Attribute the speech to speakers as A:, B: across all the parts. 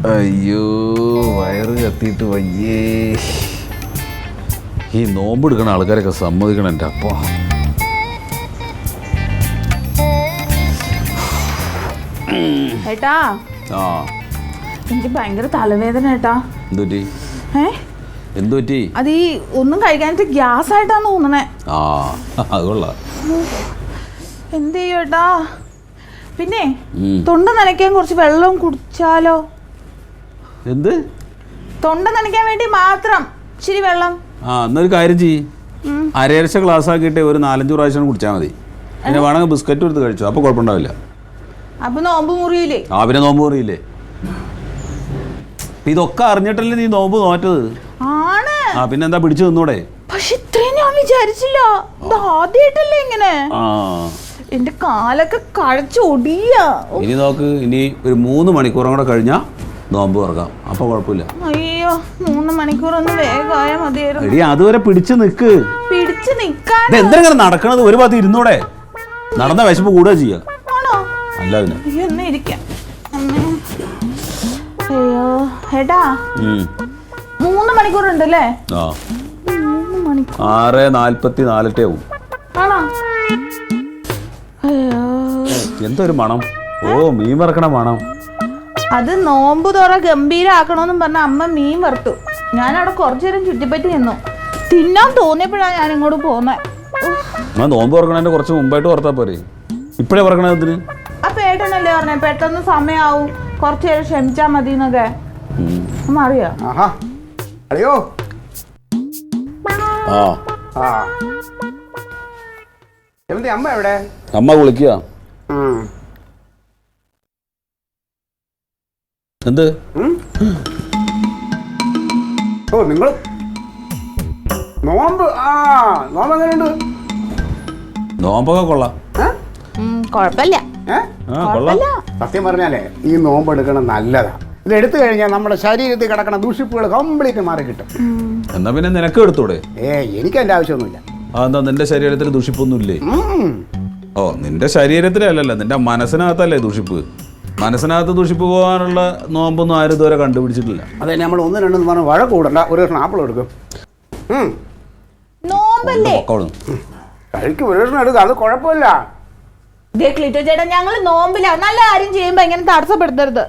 A: അയ്യോ വയറ് കത്തിയിട്ട് വയ്യേ. ഈ നോമ്പ് എടുക്കണ ആൾക്കാരൊക്കെ സമ്മതിക്കണം എൻ്റെ അപ്പ.
B: ഏട്ടാ
A: ആ
B: എനിക്ക് ഭയങ്കര തലവേദന ഏട്ടാ.
A: എന്തുപറ്റി? എന്തുപറ്റി?
B: അത് ഈ ഒന്നും കഴിക്കാനായിട്ട് ഗ്യാസ് ആയിട്ടാന്ന് തോന്നണേ.
A: ആ അത് കൊള്ളാം.
B: എന്ത് ചെയ്യും ഏട്ടാ? പിന്നെ തൊണ്ട നനയ്ക്കാൻ കുറച്ച് വെള്ളം കുടിച്ചാലോ?
A: എന്ത്?
B: തൊണ്ട നനയ്ക്കാൻ വേണ്ടി മാത്രം ഇച്ചിരി വെള്ളം.
A: ആ എന്നൊരു കാര്യം ചെയ്യ്, അരയരച്ച ഗ്ലാസ് ആക്കിയിട്ട് ഒരു 4-5 പ്രാവശ്യം കുടിച്ചാൽ മതി. പിന്നെ വേണമെങ്കിൽ ബിസ്ക്കറ്റ് എടുത്ത് കഴിച്ചു, അപ്പോൾ കുഴപ്പമുണ്ടാവില്ല.
B: അപ്പൊ നോമ്പ് മുറിയില്ലേ?
A: ആ പിന്നെ നോമ്പ് മുറിയില്ലേ? ഇതൊക്കെ അറിഞ്ഞിട്ടല്ലേ നീ നോമ്പ് നോറ്റത്?
B: ആണ്.
A: ആ പിന്നെ എന്താ പിടിച്ചു നിന്നൂടെ?
B: പക്ഷെ ഇത്രയും ഞാൻ വിചാരിച്ചില്ല. ഇത് ആദ്യമായിട്ടല്ലേ ഇങ്ങനെ.
A: ആ
B: എന്റെ കാലൊക്കെ കഴച്ചൊടിയ.
A: ഇനി നോക്ക്, ഇനി ഒരു 3 മണിക്കൂറും കൂടെ കഴിഞ്ഞാൽ നോമ്പ് തുറക്കാം, അപ്പൊ കുഴപ്പമില്ല.
B: അയ്യോ 3 മണിക്കൂർ ഒന്ന് വേഗമായ മതിയായിരുന്നു.
A: എടി അതുവരെ പിടിച്ചു നിക്ക്.
B: പിടിച്ചു നിക്കാൻ
A: എന്തെങ്കിലും നടക്കണത് ഒരു ഭാഗത്ത് ഇരുന്നൂടെ? നടന്ന വിശപ്പ് കൂടുക ചെയ്യാ.
B: ആണോ?
A: അല്ല പിന്നെ
B: ഒന്ന് ഇരിക്കാം. അയ്യോ ഏട്ടാ 3 മണിക്കൂർ ഉണ്ടല്ലേ?
A: ആ
B: 3 മണിക്കൂർ
A: 6:44 ആവും.
B: ആണോ? അയ്യോ
A: എന്തൊരു മണം! ഓ മീൻ വറക്കണ മണം.
B: അത് നോമ്പ് തുറ ഗംഭീരാക്കണമെന്നും പറഞ്ഞ അമ്മ മീൻ വറുത്തു. ഞാനവിടെ കുറച്ചു നേരം ചുറ്റിപ്പറ്റി നിന്നു. തിന്നാൻ തോന്നിയപ്പോഴാണ് ഞാൻ ഇങ്ങോട്ട് പോന്നെ.
A: നോമ്പ് തുറക്കണതിന്റെ കുറച്ച് മുമ്പായിട്ട് വറുത്താ പോരെ? ഇപ്പഴേ വറക്കണത് എന്തിന്?
B: അപ്പൊ ഏട്ടനല്ലേ പറഞ്ഞേ പെട്ടെന്ന് സമയാവും, കുറച്ചു നേരം ക്ഷമിച്ചാ മതി എന്നൊക്കെ. അമ്മ അറിയോ?
C: അറിയോ?
A: ആ
C: അമ്മ എവിടെ?
A: അമ്മ കുളിക്കുക. എന്ത്?
C: ഓ നിങ്ങൾ നോമ്പ് നോമ്പ് എങ്ങനെയുണ്ട്?
A: നോമ്പൊക്കെ കൊള്ളാം.
B: കൊഴപ്പില്ല.
C: സത്യം പറഞ്ഞാലേ ഈ നോമ്പ് എടുക്കണം നല്ലതാ. ഇത് എടുത്തു കഴിഞ്ഞാൽ നമ്മുടെ ശരീരത്തിൽ കിടക്കുന്ന ദൂഷിപ്പുകൾ കംപ്ലീറ്റ് മാറി കിട്ടും.
A: എന്നാ പിന്നെ നിനക്ക് എടുത്തൂടെ?
C: എനിക്ക് എൻ്റെ ആവശ്യമൊന്നുമില്ല.
A: അതെന്താ, നിന്റെ ശരീരത്തിൽ ദൂഷിപ്പൊന്നുമില്ലേ? ഓ നിന്റെ ശരീരത്തിലല്ലല്ലോ, നിന്റെ മനസ്സിനകത്തല്ലേ ദൂഷിപ്പ്. മനസ്സിനകത്ത് ദൂഷിപ്പ് പോകാനുള്ള നോമ്പൊന്നും ആരും ഇതുവരെ കണ്ടുപിടിച്ചിട്ടില്ല.
C: അതെ, നമ്മൾ 1-2 പറഞ്ഞ് വഴ കൂടണ്ട. ഒരു കഷ്ണം ആപ്പിൾ എടുക്കും. കഴിക്കും, ഒരു കഷ്ണം എടുക്കുക, അത് കുഴപ്പമില്ല.
B: ചേട്ടാ ഞങ്ങള് നോമ്പില്ല. നല്ല കാര്യം ചെയ്യുമ്പോ ഇങ്ങനെ തടസ്സപ്പെടുത്തരുത്.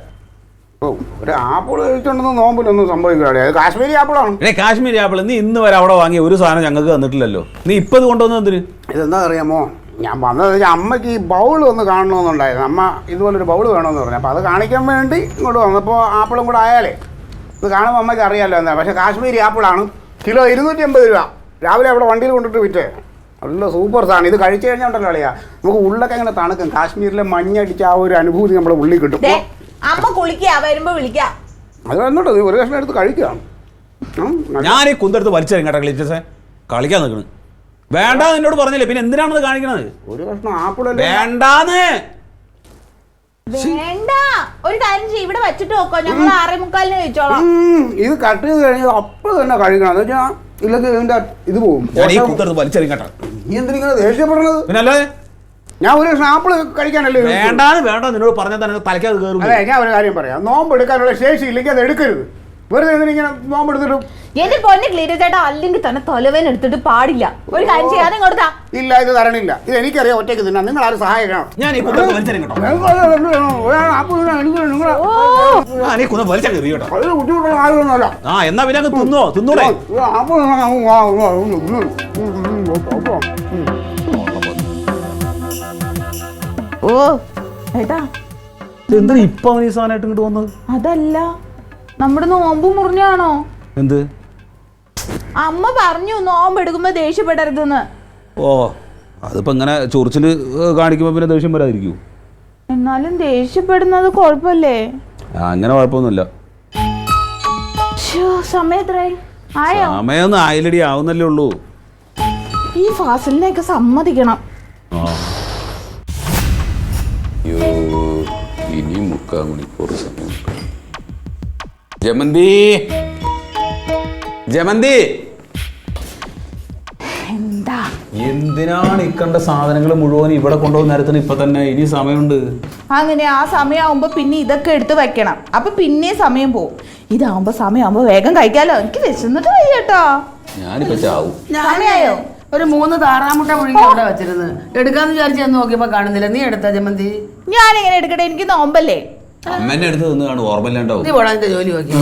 C: ഓ ഒരു ആപ്പിൾ കഴിച്ചോണ്ടൊന്നും നോമ്പിലൊന്നും സംഭവിക്കില്ല. അത് കാശ്മീരി ആപ്പിളാണ്.
A: കാശ്മീരി ആപ്പിൾ നീ ഇന്ന് വരെ അവിടെ വാങ്ങിയ ഒരു സാധനം ഞങ്ങൾക്ക് തന്നിട്ടില്ലല്ലോ. നീ ഇപ്പൊ ഇത് കൊണ്ടുവന്ന എന്തിന്?
C: ഇതെന്താ അറിയാമോ, ഞാൻ വന്നത് അമ്മയ്ക്ക് ഈ ബൗൾ ഒന്ന് കാണണമെന്നുണ്ടായിരുന്നു. അമ്മ ഇതുപോലൊരു ബൗൾ വേണമെന്ന് പറഞ്ഞു. അപ്പോൾ അത് കാണിക്കാൻ വേണ്ടി ഇങ്ങോട്ട് വന്നപ്പോൾ ആപ്പിളും കൂടെ ആയാലേ ഇത് കാണുമ്പോൾ അമ്മയ്ക്ക് അറിയാമല്ലോ എന്താ. പക്ഷേ കാശ്മീരി ആപ്പിളാണ്. കിലോ 250 രൂപ. രാവിലെ അവിടെ വണ്ടിയിൽ കൊണ്ടിട്ട് വിറ്റേ. നല്ല സൂപ്പർ സാധനം. ഇത് കഴിച്ചു കഴിഞ്ഞാൽ ഉണ്ടല്ലോ അളിയാ, നമുക്ക് ഉള്ളൊക്കെ ഇങ്ങനെ തണുക്കും. കാശ്മീരിലെ മഞ്ഞടിച്ച ആ ഒരു അനുഭൂതി നമ്മുടെ ഉള്ളിൽ കിട്ടും.
B: അമ്മ കുളിക്കാ, വരുമ്പോ വിളിക്കാം.
C: അത് വന്നോട്ടോ, ഒരു കഷ്ണം എടുത്ത് കഴിക്കുക.
A: ഞാൻ ഈ കുന്തെടുത്ത് വലിച്ചെറിയും കേട്ടോ ക്ലീറ്റസേ. കളിക്കാൻ നിൽക്കണ് വേണ്ട, നിന്നോട് പറഞ്ഞില്ലേ, പിന്നെ എന്തിനാണത് കാണിക്കണത്?
C: ഒരു കഷ്ണം ആപ്പിൾ
A: വേണ്ടാന്ന്.
B: വേണ്ട, ഒരു കാര്യം ചെയ്യും, ഇവിടെ വെച്ചിട്ട് നോക്കോ, ഞങ്ങൾ 6:45 കഴിച്ചോളാം.
C: ഇത് കട്ട് ചെയ്ത് കഴിഞ്ഞാൽ അപ്പോൾ തന്നെ കഴിക്കണം. എന്ന് വെച്ചാൽ ഇല്ലെങ്കിൽ ഇതിന്റെ ഇത് പോകും.
A: വലിച്ചെറിയും കേട്ടോ.
C: നീ എന്തിനാ ദേഷ്യപ്പെടുന്നത്?
A: പിന്നെ അല്ലേ,
C: ഞാൻ ഒരു കഷ്ണം ആപ്പിൾ കഴിക്കാനല്ലേ.
A: വേണ്ട നിന്നോട് പറഞ്ഞാൽ തന്നെ തലയ്ക്കത് കയറും.
C: അതെ, ഞാൻ ഒരു കാര്യം പറയാം. നോമ്പ് എടുക്കാനുള്ള ശേഷി ഇല്ലെങ്കിൽ അത് എടുക്കരുത്. വെറുതെ എന്തിനിങ്ങനെ നോമ്പ് എടുത്തിട്ടും.
B: എന്റെ പൊന്നെ ക്ലീറ്റർ ചേട്ടാ, അല്ലെങ്കിൽ തന്നെ തലവേന എടുത്തിട്ട് പാടില്ല. ഒരു കാര്യം ചെയ്യാതെ കൊടുത്താ.
C: ഇല്ല, ഇത് തരണില്ല. ഇത് എനിക്കറിയാം, ഒറ്റയ്ക്ക് തിന്നാ. നിങ്ങൾ ആരും സഹായിക്കണം.
A: ഞാൻ എന്നാ പിന്നെ തിന്നോ, തിന്നൂടെ?
B: ഓ ഏട്ടാ,
A: എന്താ ഇപ്പൊ അവൻ ഈ സാധനമായിട്ട് ഇങ്ങോട്ട് വന്നത്?
B: അതല്ല, നമ്മുടെ നോമ്പ് മുറിഞ്ഞാണോ?
A: എന്ത്?
B: അമ്മ പറഞ്ഞു നോമ്പ് എടുക്കുമ്പോ ദേഷ്യപ്പെടരുതെന്ന്.
A: ഓ അതിപ്പോ ഇങ്ങനെ ചൊറിച്ചില് കാണിക്കുമ്പോ പിന്നെ ദേഷ്യം വരാതിരിക്കൂ?
B: എന്നാലും ദേഷ്യപ്പെടുന്നത് കുഴപ്പല്ലേ?
A: അങ്ങനെ കുഴപ്പമൊന്നുമില്ല.
B: സമയത്രയായി? ആയോ?
A: സമയൊന്നും ആയില്ലടി, ആവുന്നല്ലേ ഉള്ളൂ.
B: ഈ ഫാസിലിനെയൊക്കെ സമ്മതിക്കണം.
A: ഇനി 3/4 മണിക്കൂർ സമയം. ജമന്തി, ജമന്തി,
B: എന്താ
A: എന്തിനാണ് ഇക്കണ്ട സാധനങ്ങൾ മുഴുവൻ ഇവിടെ കൊണ്ടുപോകുന്ന നേരത്തിന് ഇപ്പൊ തന്നെ ഇനി സമയമുണ്ട്.
B: അങ്ങനെ ആ സമയമാകുമ്പോ പിന്നെ ഇതൊക്കെ എടുത്ത് വെക്കണം. അപ്പൊ പിന്നെ സമയം പോവും. ഇതാവുമ്പോ സമയമാകുമ്പോ വേഗം കഴിക്കാലോ. എനിക്ക് വിശന്നിട്ട് വയ്യട്ടോ.
A: ഞാനിപ്പോ ചാവും.
B: സമയായോ?
D: ഒരു 3 താറാമുട്ട പുഴുങ്ങി അവിടെ വെച്ചിരുന്നു. എടുക്കാന്ന് വിചാരിച്ചു നോക്കിയപ്പോ കാണുന്നില്ല. നീ എടുത്ത ജമന്തി?
B: ഞാൻ എങ്ങനെ എടുക്കട്ടെ? എനിക്ക് നോമ്പല്ലേ.
A: അമ്മേന്റെ അടുത്ത് നിന്ന് കാണും, ഓർമ്മയില്ലാണ്ടാവും.
D: നീ പോടാ നിന്റെ ജോലി നോക്കി.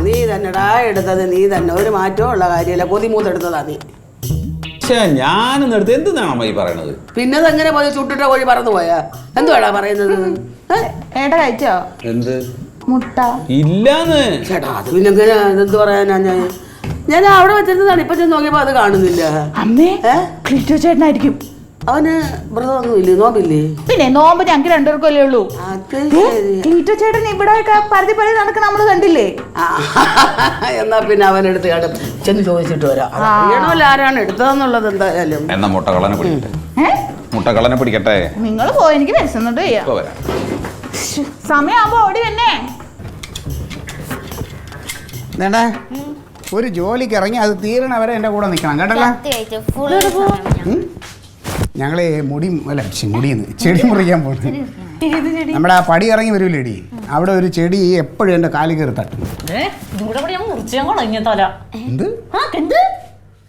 D: നീ തന്നെടാ എടുത്തത്, നീ തന്നെ. ഒരു മാറ്റവും ഉള്ള കാര്യമല്ല. കൊതിമൂത്തെടുത്തതാ നീ.
A: ഞാനൊന്നും എടുത്ത് എന്താണ് അമ്മ ഈ പറയണത്?
D: പിന്നെ അതെങ്ങനെ പോയി ചുട്ടിട്ട കോഴി പറന്നു പോയാ? എന്തുവാടാ പറയുന്നത്?
B: ഏട്ടാ കഴിച്ചോ?
A: എന്ത്
B: മുട്ട?
A: ഇല്ലാന്ന്.
D: ചേട്ടാ അത് പിന്നെ എങ്ങനെ എന്ത് പറയാനാ? ഞാൻ അവിടെ വെച്ചിരുന്നതാണ്. ഇപ്പൊ ചെന്ന് നോക്കിയപ്പോ അത് കാണുന്നില്ല.
B: അമ്മേ, ക്ലിറ്റോ ചേട്ടനായിരിക്കും.
D: അവന് വ്രതമൊന്നുമില്ലേ? നോമ്പില്ലേ?
B: പിന്നെ നോമ്പ് ഞങ്ങൾക്ക് 2 പേർക്കല്ലേ ഉള്ളൂ. ക്ലീറ്റോ ചേട്ടൻ ഇവിടെ പരതി നടക്കുന്ന നമ്മള് കണ്ടില്ലേ?
D: എന്നാ പിന്നെ അവനെടുത്ത് ചെന്ന് ചോദിച്ചിട്ട് വരാം. അറിയണമല്ലോ ആരാണ് എടുത്തതെന്നുള്ളത്. എന്തായാലും
A: എന്നാ മുട്ടകളനെ പിടിക്കട്ടെ. മുട്ടകളനെ പിടിക്കട്ടെ.
B: നിങ്ങൾ പോയി, എനിക്ക് വിശന്നിട്ട് ചെയ്യാം. സമയമാകുമ്പോ ഓടി തന്നെ.
C: വേണ്ടേ, ഒരു ജോലിക്ക് ഇറങ്ങി അത് തീരണവരെ എൻ്റെ കൂടെ നിൽക്കണം കേട്ടല്ലോ. ഞങ്ങള് മുടിയെന്ന് ചെടി മുറിക്കാൻ പോകുന്നത്. നമ്മുടെ ആ പടി ഇറങ്ങി വരൂലേടി, അവിടെ ഒരു ചെടി എപ്പോഴും എൻ്റെ കാലിൽ കയറി തട്ടും. എന്ത്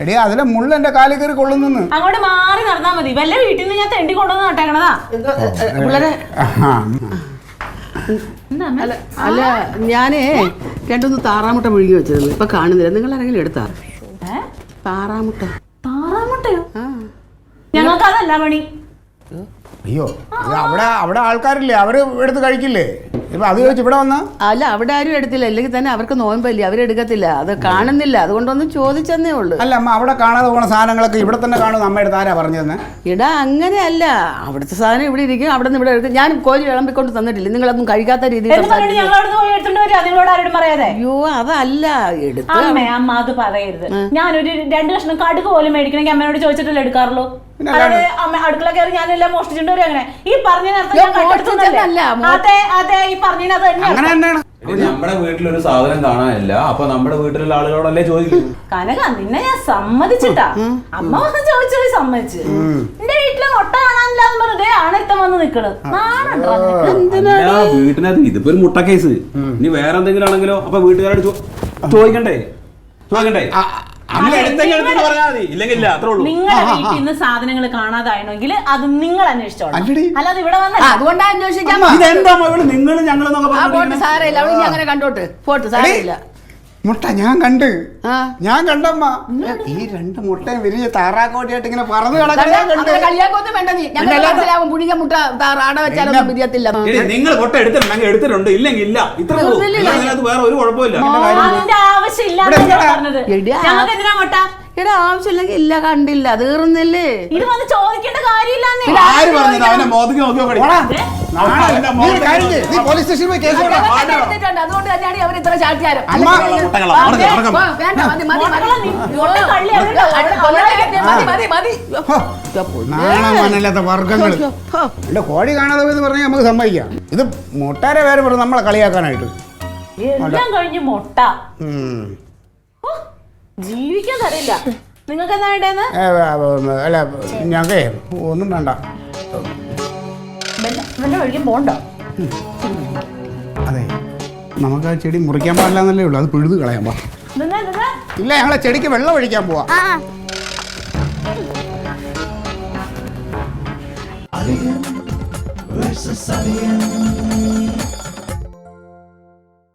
C: എടി, അതിലെ മുള്ള എൻ്റെ കാലിൽ കയറി കൊള്ളുന്നു.
E: അങ്ങോട്ട് മാറി നടന്നാ മതി. വല്ല വീട്ടിൽ നിന്ന് ഞാൻ തെണ്ടി കൊണ്ടുവന്ന് നട്ടേക്കണതാ.
D: അല്ല, ഞാനേ 2 താറാമുട്ട മുഴുകി വെച്ചിരുന്നു. ഇപ്പൊ കാണുന്നില്ല. നിങ്ങൾ ആരെങ്കിലും എടുത്താ? താറാമുട്ട?
E: താറാമുട്ടയോ? ഞങ്ങൾക്ക് അതല്ല പണി.
C: അയ്യോ, അവിടെ ആൾക്കാരില്ലേ, അവര് എടുത്ത് കഴിക്കില്ലേ? ഇപ്പൊ അത് ചോദിച്ചു ഇവിടെ വന്ന.
D: അല്ല, അവിടെ ആരും എടുത്തില്ല. അല്ലെങ്കിൽ തന്നെ അവർക്ക് നോയമ്പല്ലേ, അവരെടുക്കത്തില്ല. അത് കാണുന്നില്ല, അതുകൊണ്ടൊന്നും ചോദിച്ചെന്നേ ഉള്ളു.
C: അല്ല അമ്മ, അവിടെ കാണാതെ പോണ സാധനങ്ങളൊക്കെ ഇവിടെ തന്നെ കാണും. അമ്മ എടുത്ത് ആരാ പറഞ്ഞു തന്നെ?
D: ഇടാ അങ്ങനെയല്ല, അവിടുത്തെ സാധനം ഇവിടെ ഇരിക്കും, അവിടെ നിന്ന് ഇവിടെ എടുക്കും. ഞാൻ കോഴി വിളമ്പിക്കൊണ്ട് തന്നിട്ടില്ല. നിങ്ങളൊന്നും കഴിക്കാത്ത രീതിയിൽ. അയ്യോ, അതല്ല എടുത്ത്.
E: അമ്മ അത് പറയരുത്. ഞാനൊരു 2 കഷ്ണം കടുക് പോലും മേടിക്കണമെങ്കിൽ അമ്മയോട് ചോദിച്ചിട്ടല്ലേ എടുക്കാറുള്ളൂ. അമ്മ അടുക്കള കയറി ഞാനെല്ലാം മോഷ്ടിച്ചിട്ട് വരും. അങ്ങനെ ഈ പറഞ്ഞ അതെ, ഈ പറഞ്ഞത് തന്നെയാണ്.
A: നമ്മുടെ വീട്ടിലൊരു സാധനം കാണാനില്ല, അപ്പൊ നമ്മുടെ വീട്ടിലുള്ള ആളുകളോടല്ലേ ചോദിക്കും.
E: കനക, നിന്നെ ഞാൻ സമ്മതിച്ചിട്ടാ. അമ്മ വന്ന് ചോദിച്ചത് സമ്മതിച്ച്. എന്റെ വീട്ടിലെ മുട്ട കാണാനില്ല എന്ന് പറഞ്ഞേ ആണെടുത്ത വന്ന് നിക്കണ്.
A: വീട്ടിനകത്ത് ഇതിപ്പോ ഒരു മുട്ട കേസ്. ഇനി വേറെ എന്തെങ്കിലും ആണെങ്കിലോ അപ്പൊ വീട്ടുകാരോട് ചോദിക്കണ്ടേ?
E: നിങ്ങളുടെ വീട്ടിൽ നിന്ന് സാധനങ്ങൾ കാണാതായണെങ്കിൽ അത് നിങ്ങൾ അന്വേഷിച്ചോളാം. അല്ലാതെ ഇവിടെ വന്ന
D: അതുകൊണ്ടാ അന്വേഷിക്കാൻ. അങ്ങനെ കണ്ടോട്ട് പോട്ട് സാരമില്ല.
C: മുട്ട ഞാൻ കണ്ടമ്മ. ഈ 2 മുട്ടയും വിരിഞ്ഞ് താറാക്കോട്ടിയായിട്ട് ഇങ്ങനെ പറന്ന്
D: കളിയാക്കൊന്നും വേണ്ട. നീ ഞങ്ങൾ പുഴിഞ്ഞ മുട്ട ആട വെച്ചാലൊന്നും വിരിയത്തില്ല.
A: നിങ്ങൾ മുട്ട എടുത്തിട്ടുണ്ടെങ്കിൽ ഇല്ലെങ്കിൽ ഇല്ല. ഇത്ര വേറെ ഒരു കുഴപ്പമില്ല.
E: അതിന്റെ ആവശ്യമില്ല പറഞ്ഞത്. ഞങ്ങൾക്ക് എന്തിനാ മുട്ട?
D: ഇവിടെ ആവശ്യമില്ലെങ്കിൽ ഇല്ല, കണ്ടില്ല, തീർന്നില്ലേ?
E: ഇത് വന്ന് ചോദിക്കേണ്ട കാര്യമില്ല.
D: അതുകൊണ്ട് തന്നെയാണ് അവർ ഇത്ര ചാട്ടിയാരും.
C: വർഗങ്ങൾ എന്റെ കോഴി കാണാതെ എന്ന് പറഞ്ഞാൽ നമുക്ക് സമ്മതിക്കാം. ഇത് മുട്ടാരെ പേര് പറഞ്ഞു നമ്മളെ കളിയാക്കാനായിട്ട്.
E: എല്ലാം കഴിഞ്ഞ് മുട്ട ജീവിക്കാൻ തരില്ല. നിങ്ങൾക്ക് എന്താ വേണ്ടേന്ന്?
C: അല്ല, ഞങ്ങേ ഒന്നും വേണ്ട.
E: വഴിക്കും പോണ്ടോ?
C: അതെ, നമുക്ക് ആ ചെടി മുറിക്കാൻ പാടില്ല എന്നല്ലേ ഉള്ളൂ. അത് പിഴുത് കളയാൻ പാ. ഇല്ല, ഞങ്ങളെ ചെടിക്ക് വെള്ളം ഒഴിക്കാൻ പോവാ.
F: Alien versus Alien.